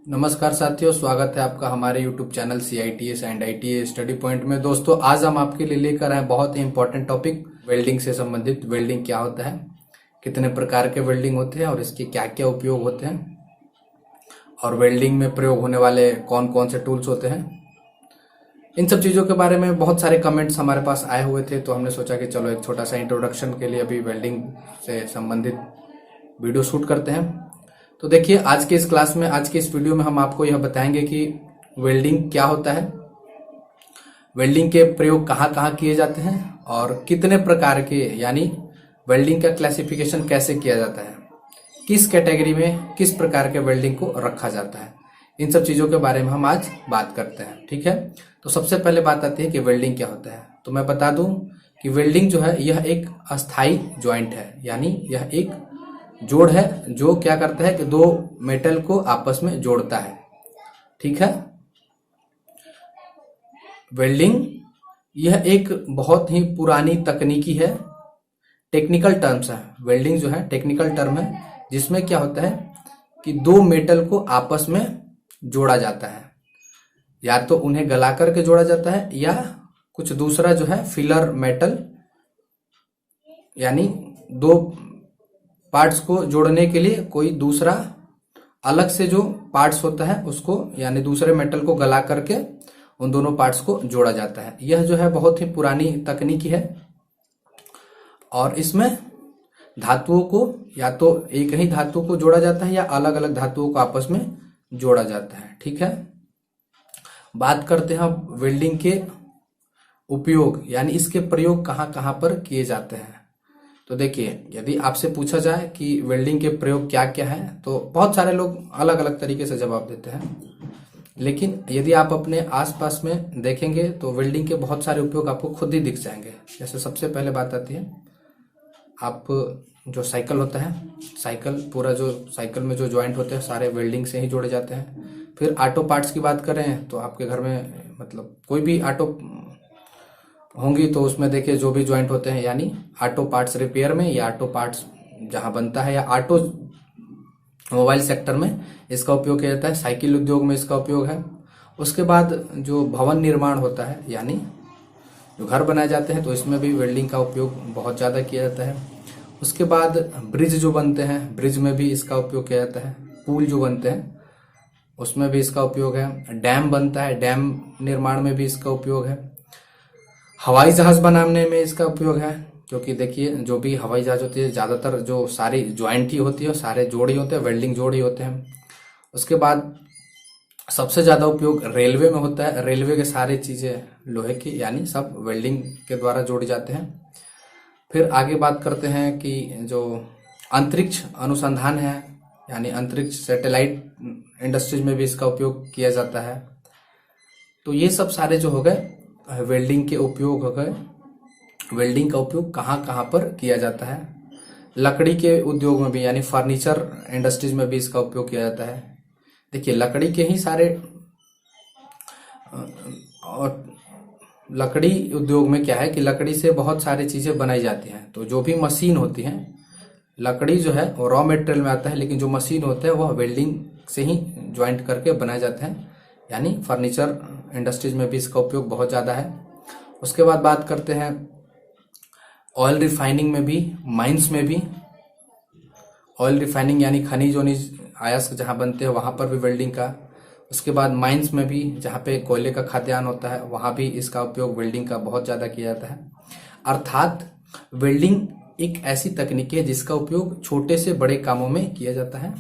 नमस्कार साथियों, स्वागत है आपका हमारे YouTube channel CITS and ITA study point में। दोस्तों, आज हम आपके लिए लेकर आए बहुत ही इंपॉर्टेंट टॉपिक वेल्डिंग से संबंधित। वेल्डिंग क्या होता है, कितने प्रकार के वेल्डिंग होते हैं और इसके क्या क्या उपयोग होते हैं, और वेल्डिंग में प्रयोग होने वाले कौन कौन से टूल्स होते हैं। इन सब चीज़ों के बारे में बहुत सारे कमेंट्स हमारे पास आए हुए थे, तो हमने सोचा कि चलो एक छोटा सा इंट्रोडक्शन के लिए अभी वेल्डिंग से संबंधित वीडियो शूट करते हैं। तो देखिए, आज के इस क्लास में, आज के इस वीडियो में हम आपको यह बताएंगे कि वेल्डिंग क्या होता है, वेल्डिंग के प्रयोग कहाँ कहाँ किए जाते हैं, और कितने प्रकार के, यानी वेल्डिंग का क्लासिफिकेशन कैसे किया जाता है, किस कैटेगरी में किस प्रकार के वेल्डिंग को रखा जाता है। इन सब चीज़ों के बारे में हम आज बात करते हैं। ठीक है, तो सबसे पहले बात आती है कि वेल्डिंग क्या होता है। तो मैं बता दूं कि वेल्डिंग जो है यह एक अस्थाई ज्वाइंट है, यानी यह एक जोड़ है जो क्या करता है कि दो मेटल को आपस में जोड़ता है। ठीक है, वेल्डिंग यह एक बहुत ही पुरानी तकनीकी है, टेक्निकल टर्म्स है। वेल्डिंग जो है टेक्निकल टर्म है, जिसमें क्या होता है कि दो मेटल को आपस में जोड़ा जाता है, या तो उन्हें गला करके जोड़ा जाता है, या कुछ दूसरा जो है फिलर मेटल, यानी दो पार्ट्स को जोड़ने के लिए कोई दूसरा अलग से जो पार्ट्स होता है उसको, यानी दूसरे मेटल को गला करके उन दोनों पार्ट्स को जोड़ा जाता है। यह जो है बहुत ही पुरानी तकनीकी है, और इसमें धातुओं को या तो एक ही धातु को जोड़ा जाता है या अलग अलग धातुओं को आपस में जोड़ा जाता है। ठीक है, बात करते हैं अब वेल्डिंग के उपयोग, यानी इसके प्रयोग कहाँ कहाँ पर किए जाते हैं। तो देखिए, यदि आपसे पूछा जाए कि वेल्डिंग के प्रयोग क्या क्या है, तो बहुत सारे लोग अलग अलग तरीके से जवाब देते हैं, लेकिन यदि आप अपने आसपास में देखेंगे तो वेल्डिंग के बहुत सारे उपयोग आपको खुद ही दिख जाएंगे। जैसे सबसे पहले बात आती है, आप जो साइकिल होता है, साइकिल पूरा जो साइकिल में जो ज्वाइंट होते हैं सारे वेल्डिंग से ही जोड़े जाते हैं। फिर ऑटो पार्ट्स की बात करें तो आपके घर में मतलब कोई भी ऑटो होंगी तो उसमें देखिए जो भी ज्वाइंट होते हैं, यानी ऑटो पार्ट्स रिपेयर में या ऑटो पार्ट्स जहां बनता है या ऑटो मोबाइल सेक्टर में इसका उपयोग किया जाता है। साइकिल उद्योग में इसका उपयोग है। उसके बाद जो भवन निर्माण होता है, यानी जो घर बनाए जाते हैं, तो इसमें भी वेल्डिंग का उपयोग बहुत ज़्यादा किया जाता है। उसके बाद ब्रिज जो बनते हैं, ब्रिज में भी इसका उपयोग किया जाता है। पुल जो बनते हैं उसमें भी इसका उपयोग है। डैम बनता है, डैम निर्माण में भी इसका उपयोग है। हवाई जहाज बनाने में इसका उपयोग है, क्योंकि देखिए जो भी हवाई जहाज होती है ज़्यादातर जो सारी ज्वाइंट ही होती है, सारे जोड़ ही होते हैं, वेल्डिंग जोड़ ही होते हैं। उसके बाद सबसे ज़्यादा उपयोग रेलवे में होता है। रेलवे के सारी चीज़ें लोहे की, यानी सब वेल्डिंग के द्वारा जोड़े जाते हैं। फिर आगे बात करते हैं कि जो अंतरिक्ष अनुसंधान है, यानी अंतरिक्ष सैटेलाइट इंडस्ट्रीज में भी इसका उपयोग किया जाता है। तो ये सब सारे जो हो गए वेल्डिंग के उपयोग हो गए। वेल्डिंग का उपयोग कहाँ कहाँ पर किया जाता है, लकड़ी के उद्योग में भी, यानी फर्नीचर इंडस्ट्रीज में भी इसका उपयोग किया जाता है। देखिए, लकड़ी के ही सारे और लकड़ी उद्योग में क्या है कि लकड़ी से बहुत सारी चीजें बनाई जाती हैं। तो जो भी मशीन होती है, लकड़ी जो है वो रॉ मटेरियल में आता है, लेकिन जो मशीन होते हैं वह वेल्डिंग से ही ज्वाइंट करके बनाए जाते हैं, यानी फर्नीचर इंडस्ट्रीज में भी इसका उपयोग बहुत ज़्यादा है। उसके बाद बात करते हैं ऑयल रिफाइनिंग में भी, माइंस में भी। ऑयल रिफाइनिंग यानी खनिज वनिज अयस्क जहाँ बनते हैं वहाँ पर भी वेल्डिंग का। उसके बाद माइंस में भी, जहाँ पे कोयले का खाद्यान्न होता है, वहाँ भी इसका उपयोग वेल्डिंग का बहुत ज़्यादा किया जाता है। अर्थात वेल्डिंग एक ऐसी तकनीक है जिसका उपयोग छोटे से बड़े कामों में किया जाता है।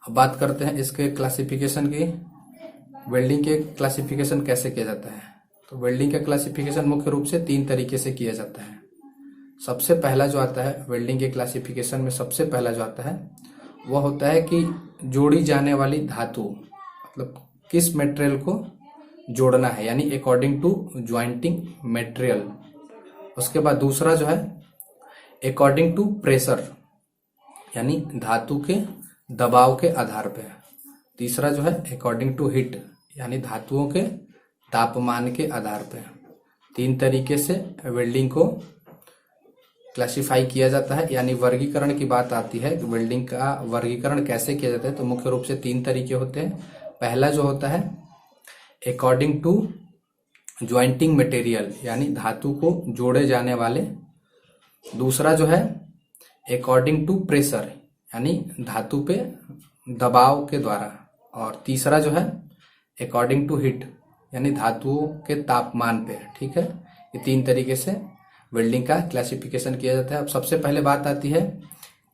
अब बात करते हैं इसके क्लासिफिकेशन की। वेल्डिंग के क्लासिफिकेशन कैसे किया जाता है। तो वेल्डिंग का क्लासिफिकेशन मुख्य रूप से 3 तरीके से किया जाता है। सबसे पहला जो आता है वेल्डिंग के क्लासिफिकेशन में, सबसे पहला जो आता है वह होता है कि जोड़ी जाने वाली धातु, मतलब किस मटेरियल को जोड़ना है, यानी अकॉर्डिंग टू ज्वाइंटिंग मटेरियल। उसके बाद दूसरा जो है अकॉर्डिंग टू प्रेशर, यानी धातु के दबाव के आधार पर। तीसरा जो है अकॉर्डिंग टू हीट, यानी धातुओं के तापमान के आधार पर। 3 तरीके से वेल्डिंग को क्लासिफाई किया जाता है, यानी वर्गीकरण की बात आती है। वेल्डिंग का वर्गीकरण कैसे किया जाता है, तो मुख्य रूप से 3 तरीके होते हैं। पहला जो होता है अकॉर्डिंग टू ज्वाइंटिंग मटेरियल, यानी धातु को जोड़े जाने वाले। दूसरा जो है अकॉर्डिंग टू प्रेशर, यानी धातु पे दबाव के द्वारा। और तीसरा जो है अकॉर्डिंग टू हीट, यानी धातुओं के तापमान पे। ठीक है, ये 3 तरीके से वेल्डिंग का क्लासिफिकेशन किया जाता है। अब सबसे पहले बात आती है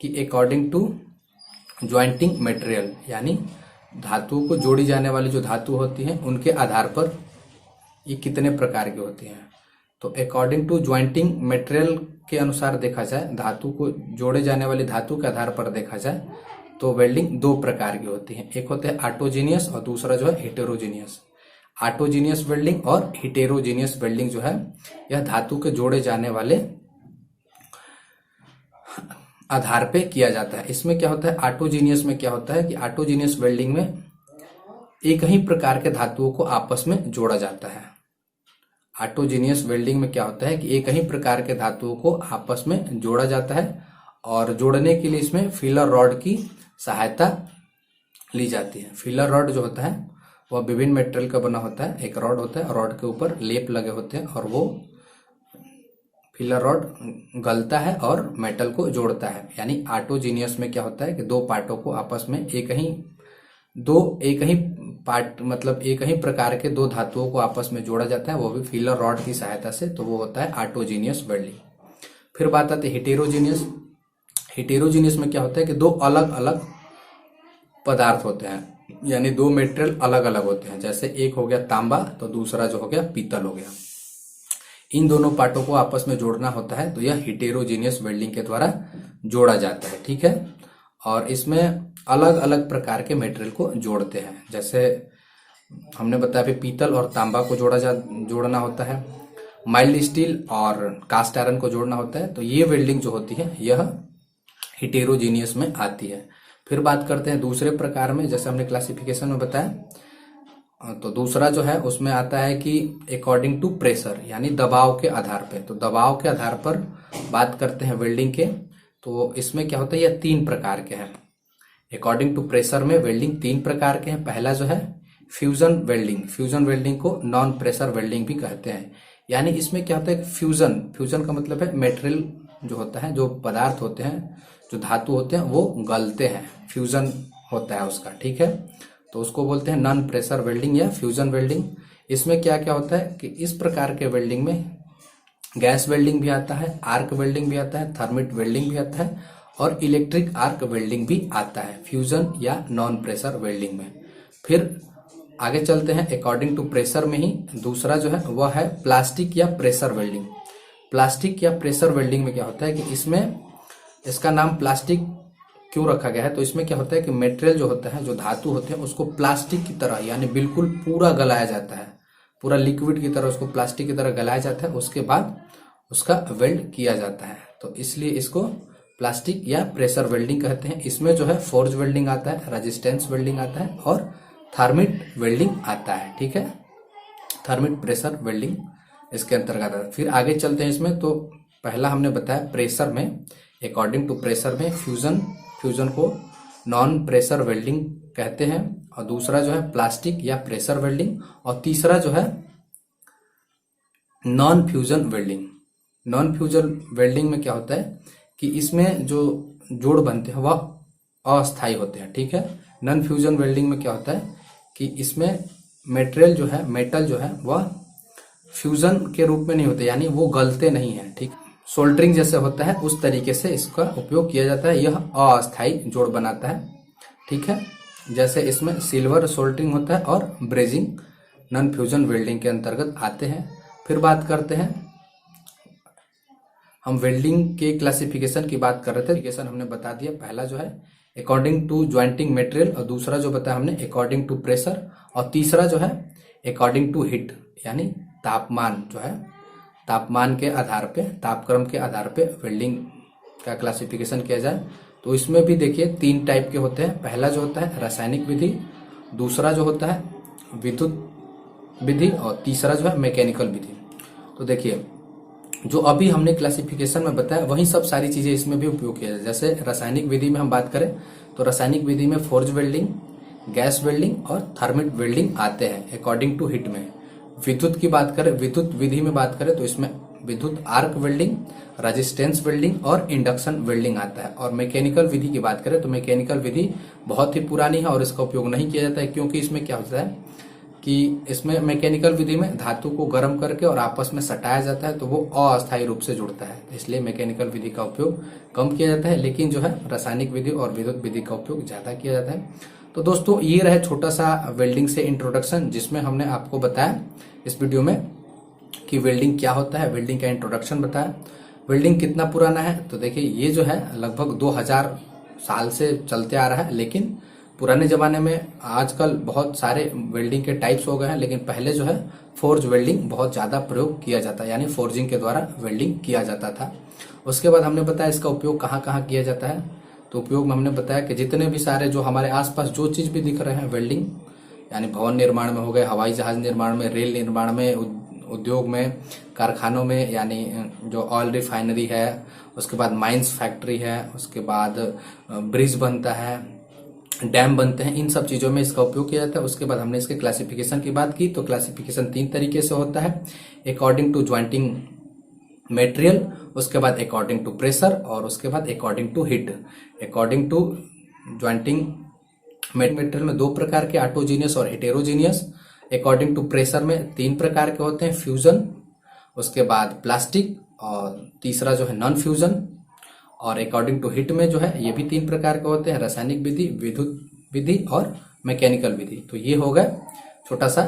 कि अकॉर्डिंग टू ज्वाइंटिंग मटेरियल, यानी धातुओं को जोड़ी जाने वाली जो धातु होती है उनके आधार पर ये कितने प्रकार की होती हैं। तो अकॉर्डिंग टू ज्वाइंटिंग मटेरियल के अनुसार देखा जाए, धातु को जोड़े जाने वाली धातु के आधार पर देखा जाए तो वेल्डिंग 2 प्रकार की होती है। एक होता है ऑटोजीनियस और दूसरा जो है हेटेरोजीनियस। ऑटोजीनियस वेल्डिंग और हेटेरोजीनियस वेल्डिंग जो है यह धातु के जोड़े जाने वाले आधार पे किया जाता है। इसमें क्या होता है, ऑटोजीनियस में क्या होता है कि ऑटोजीनियस वेल्डिंग में एक ही प्रकार के धातुओं को आपस में जोड़ा जाता है। ऑटोजीनियस वेल्डिंग में क्या होता है कि एक ही प्रकार के धातुओं को आपस में जोड़ा जाता है और जोड़ने के लिए इसमें फिलर रॉड की सहायता ली जाती है। फिलर रॉड जो होता है वह विभिन्न मेटेरियल का बना होता है। एक रॉड होता है, रॉड के ऊपर लेप लगे होते हैं और वो फिलर रॉड गलता है और मेटल को जोड़ता है। यानी ऑटोजीनियस में क्या होता है कि 2 पार्टों को आपस में एक ही पार्ट, मतलब एक ही प्रकार के 2 धातुओं को आपस में जोड़ा जाता है, वो भी फिलर रॉड की सहायता से। तो वो होता है ऑटोजीनियस वेल्डिंग। फिर बात आती है हेटेरोजीनियस। हेटेरोजीनियस में क्या होता है कि 2 अलग अलग पदार्थ होते हैं, यानी 2 मेटेरियल अलग अलग होते हैं। जैसे एक हो गया तांबा तो दूसरा जो हो गया पीतल हो गया। इन दोनों पार्टों को आपस में जोड़ना होता है, तो यह हेटेरोजीनियस वेल्डिंग के द्वारा जोड़ा जाता है। ठीक है, और इसमें अलग अलग प्रकार के मेटेरियल को जोड़ते हैं। जैसे हमने बताया कि पीतल और तांबा को जोड़ना होता है, माइल्ड स्टील और कास्ट आयरन को जोड़ना होता है। तो ये वेल्डिंग जो होती है यह हेटेरोजीनियस में आती है। फिर बात करते हैं दूसरे प्रकार में, जैसे हमने क्लासिफिकेशन में बताया। तो दूसरा जो है उसमें आता है कि अकॉर्डिंग टू प्रेशर, यानी दबाव के आधार पे। तो दबाव के आधार पर बात करते हैं वेल्डिंग के। तो इसमें क्या होता है, यह 3 प्रकार के हैं। अकॉर्डिंग टू प्रेशर में वेल्डिंग 3 प्रकार के हैं। पहला जो है फ्यूजन वेल्डिंग। फ्यूजन वेल्डिंग को नॉन प्रेशर वेल्डिंग भी कहते हैं। यानी इसमें क्या होता है, फ्यूजन का मतलब है मेटेरियल जो होता है, जो पदार्थ होते हैं, जो धातु होते हैं वो गलते हैं, फ्यूजन होता है उसका। ठीक है, तो उसको बोलते हैं नॉन प्रेशर वेल्डिंग या फ्यूजन वेल्डिंग। इसमें क्या क्या होता है कि इस प्रकार के वेल्डिंग में गैस वेल्डिंग भी आता है, आर्क वेल्डिंग भी आता है, थर्मिट वेल्डिंग भी आता है और इलेक्ट्रिक आर्क वेल्डिंग भी आता है फ्यूजन या नॉन प्रेशर वेल्डिंग में। फिर आगे चलते हैं, अकॉर्डिंग टू प्रेशर में ही दूसरा जो है वह है प्लास्टिक या प्रेशर वेल्डिंग। प्लास्टिक या प्रेशर वेल्डिंग में क्या होता है कि इसमें इसका नाम प्लास्टिक क्यों रखा गया है, तो इसमें क्या होता है कि मटेरियल जो होता है, जो धातु होते हैं, उसको प्लास्टिक की तरह यानी बिल्कुल पूरा गलाया जाता है, पूरा लिक्विड की तरह उसको प्लास्टिक की तरह गलाया जाता है। उसके बाद उसका वेल्ड किया जाता है, तो इसलिए इसको प्लास्टिक या प्रेशर वेल्डिंग कहते हैं। इसमें जो है फोर्ज वेल्डिंग आता है, रेजिस्टेंस वेल्डिंग आता है और थर्मिट वेल्डिंग आता है। ठीक है, थर्मिट प्रेशर वेल्डिंग इसके अंतर्गत आता है। फिर आगे चलते हैं इसमें। तो पहला हमने बताया प्रेशर में, अकॉर्डिंग टू प्रेशर में फ्यूजन को नॉन प्रेशर वेल्डिंग कहते हैं, और दूसरा जो है प्लास्टिक या प्रेशर वेल्डिंग, और तीसरा जो है non fusion welding. Non fusion welding में क्या होता है कि इसमें जो जोड़ बनते हैं वह अस्थायी होते हैं। ठीक है, नॉन फ्यूजन वेल्डिंग में क्या होता है कि इसमें मेटेरियल जो है, मेटल जो है वह फ्यूजन के रूप में नहीं होते, यानी वो गलते नहीं है। ठीक, सोल्डरिंग जैसे होता है उस तरीके से इसका उपयोग किया जाता है। यह अस्थायी जोड़ बनाता है। ठीक है, जैसे इसमें सिल्वर सोल्डरिंग होता है और ब्रेजिंग नॉन फ्यूजन वेल्डिंग के अंतर्गत आते हैं। फिर बात करते हैं, हम वेल्डिंग के क्लासिफिकेशन की बात कर रहे थे। क्लासिफिकेशन हमने बता दिया। पहला जो है अकॉर्डिंग टू ज्वाइंटिंग मटेरियल, और दूसरा जो बताया हमने अकॉर्डिंग टू प्रेशर, और तीसरा जो है अकॉर्डिंग टू हीट, यानी तापमान जो है, तापमान के आधार पे, तापक्रम के आधार पे वेल्डिंग का क्लासिफिकेशन किया जाए। तो इसमें भी देखिए 3 टाइप के होते हैं। पहला जो होता है रासायनिक विधि, दूसरा जो होता है विद्युत विधि, और तीसरा जो है मैकेनिकल विधि। तो देखिए जो अभी हमने क्लासिफिकेशन में बताया वही सब सारी चीजें इसमें भी उपयोग किया जाए। जैसे रासायनिक विधि में हम बात करें तो रासायनिक विधि में फोर्ज वेल्डिंग, गैस वेल्डिंग और थर्मिट वेल्डिंग आते हैं अकॉर्डिंग टू हीट में। विद्युत की बात करें, विद्युत विधि में बात करें तो इसमें विद्युत आर्क वेल्डिंग, रेजिस्टेंस वेल्डिंग और इंडक्शन वेल्डिंग आता है। और मैकेनिकल विधि की बात करें तो मैकेनिकल विधि बहुत ही पुरानी है और इसका उपयोग नहीं किया जाता है, क्योंकि इसमें क्या होता है कि इसमें मैकेनिकल विधि में धातु को गर्म करके और आपस में सटाया जाता है तो वो अस्थायी रूप से जुड़ता है, इसलिए मैकेनिकल विधि का उपयोग कम किया जाता है। लेकिन जो है रासायनिक विधि और विद्युत विधि का उपयोग ज्यादा किया जाता है। तो दोस्तों ये रहे छोटा सा वेल्डिंग से इंट्रोडक्शन, जिसमें हमने आपको बताया इस वीडियो में कि वेल्डिंग क्या होता है, वेल्डिंग का इंट्रोडक्शन बताया। वेल्डिंग कितना पुराना है तो देखिए ये जो है लगभग 2000 साल से चलते आ रहा है। लेकिन पुराने जमाने में आजकल बहुत सारे वेल्डिंग के टाइप्स हो गए हैं, लेकिन पहले जो है फोर्ज वेल्डिंग बहुत ज्यादा प्रयोग किया जाता है, यानी फोर्जिंग के द्वारा वेल्डिंग किया जाता था। उसके बाद हमने बताया इसका उपयोग कहाँ कहाँ किया जाता है। तो उपयोग में हमने बताया कि जितने भी सारे जो हमारे आसपास जो चीज भी दिख रहे हैं वेल्डिंग, यानी भवन निर्माण में हो गए, हवाई जहाज निर्माण में, रेल निर्माण में, उद्योग में, कारखानों में, यानी जो ऑयल रिफाइनरी है, उसके बाद माइंस फैक्ट्री है, उसके बाद ब्रिज बनता है, डैम बनते हैं, इन सब चीजों में इसका उपयोग किया जाता है। उसके बाद हमने इसके क्लासिफिकेशन की बात की तो क्लासिफिकेशन 3 तरीके से होता है, अकॉर्डिंग टू ज्वाइंटिंग मेटेरियल, उसके बाद अकॉर्डिंग टू प्रेशर और उसके बाद according to heat. According to jointing material में 2 प्रकार के, ऑटोजीनियस और हेटेरोजीनियस। अकॉर्डिंग टू प्रेशर में 3 प्रकार के होते हैं, फ्यूजन, उसके बाद प्लास्टिक और तीसरा जो है नॉन फ्यूजन। और अकॉर्डिंग टू हीट में जो है ये भी 3 प्रकार के होते हैं, रासायनिक विधि, विद्युत विधि और मैकेनिकल विधि। तो ये हो गया छोटा सा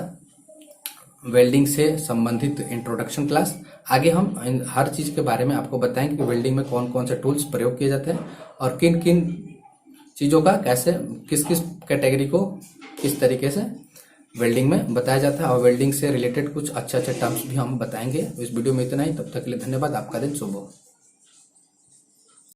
वेल्डिंग से संबंधित इंट्रोडक्शन क्लास। आगे हम हर चीज के बारे में आपको बताएंगे कि वेल्डिंग में कौन कौन से टूल्स प्रयोग किए जाते हैं और किन किन चीजों का कैसे किस किस कैटेगरी को किस तरीके से वेल्डिंग में बताया जाता है। और वेल्डिंग से रिलेटेड कुछ अच्छे अच्छे टर्म्स भी हम बताएंगे। इस वीडियो में इतना ही, तब तक के लिए धन्यवाद। आपका दिन शुभ हो।